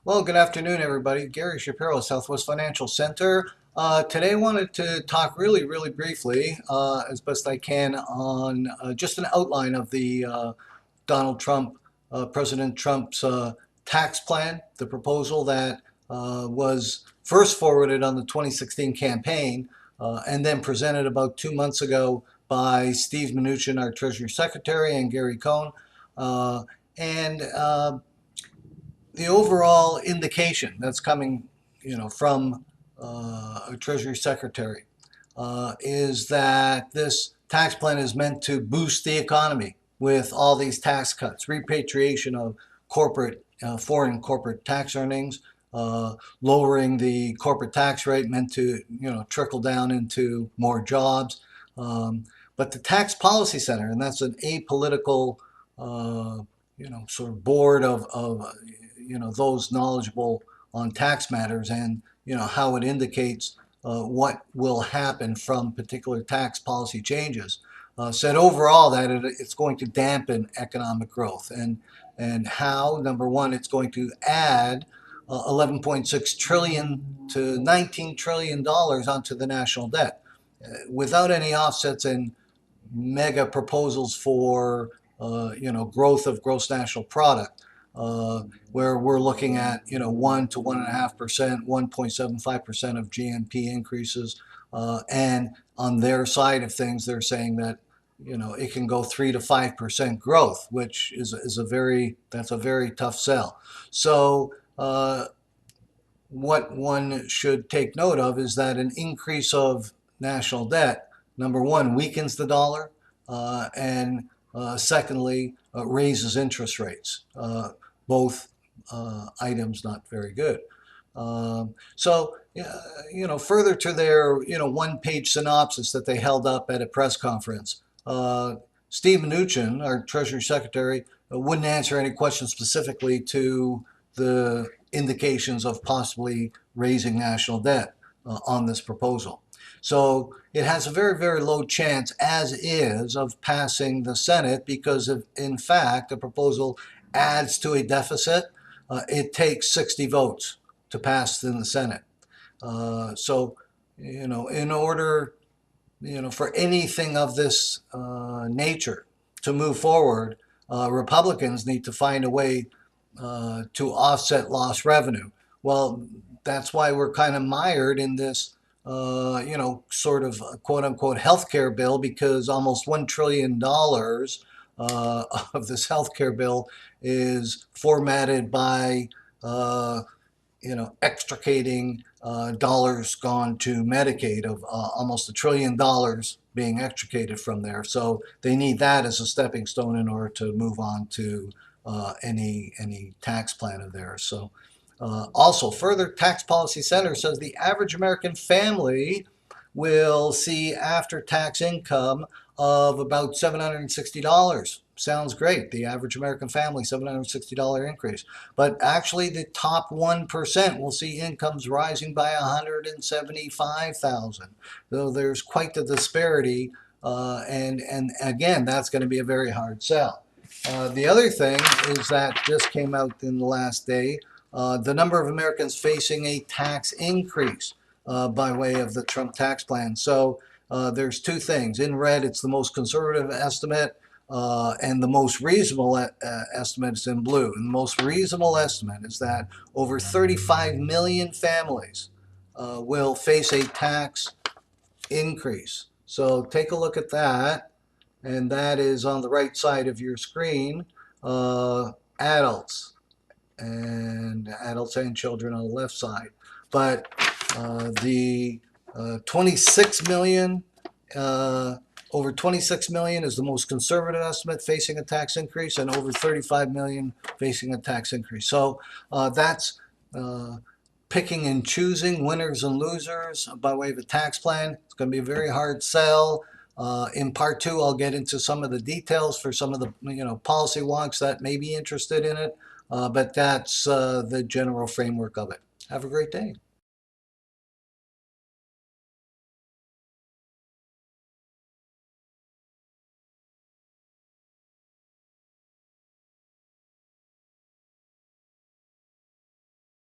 Well, good afternoon, everybody. Gary Shapiro, Southwest Financial Center. Today I wanted to talk really briefly, as best I can, on just an outline of the Donald Trump, President Trump's tax plan, the proposal that was first forwarded on the 2016 campaign and then presented about 2 months ago by Steve Mnuchin, our Treasury Secretary, and Gary Cohn. And the overall indication that's coming, from a Treasury Secretary is that this tax plan is meant to boost the economy with all these tax cuts, repatriation of foreign corporate tax earnings, lowering the corporate tax rate, meant to trickle down into more jobs. But the Tax Policy Center, and that's an apolitical, sort of board of those knowledgeable on tax matters, and how it indicates what will happen from particular tax policy changes, said overall that it's going to dampen economic growth, and how, number one, it's going to add 11.6 trillion to 19 trillion dollars onto the national debt, without any offsets and mega proposals for growth of gross national product, where we're looking at 1 to 1.5%, 1.75% of GNP increases, and on their side of things, they're saying that it can go 3 to 5% growth, which is a very tough sell. So what one should take note of is that an increase of national debt, number one, weakens the dollar, and secondly, raises interest rates. Both items not very good. So, further to their, one-page synopsis that they held up at a press conference, Steve Mnuchin, our Treasury Secretary, wouldn't answer any questions specifically to the indications of possibly raising national debt on this proposal. So it has a very low chance, as is, of passing the Senate because, in fact, the proposal adds to a deficit. It takes 60 votes to pass in the Senate. So, in order, for anything of this nature to move forward, Republicans need to find a way to offset lost revenue. Well, that's why we're kind of mired in this, sort of quote unquote healthcare bill, because almost $1 trillion of this healthcare bill is formatted by, extricating dollars gone to Medicaid, of almost $1 trillion being extricated from there. So they need that as a stepping stone in order to move on to any tax plan of theirs. So also, further, Tax Policy Center says the average American family will see after-tax income of about $760. Sounds great. The average American family, $760 increase. But actually, the top 1% will see incomes rising by $175,000. So there's quite the disparity, and again, that's going to be a very hard sell. The other thing is that just came out in the last day, the number of Americans facing a tax increase by way of the Trump tax plan. So there's two things. In red, it's the most conservative estimate, and the most reasonable estimate is in blue. And the most reasonable estimate is that over 35 million families will face a tax increase. So take a look at that, and that is on the right side of your screen. Adults and children on the left side. But the 26 million, over 26 million is the most conservative estimate facing a tax increase, and over 35 million facing a tax increase. So that's picking and choosing winners and losers by way of a tax plan. It's going to be a very hard sell. In part two, I'll get into some of the details for some of the policy wonks that may be interested in it. But that's the general framework of it. Have a great day.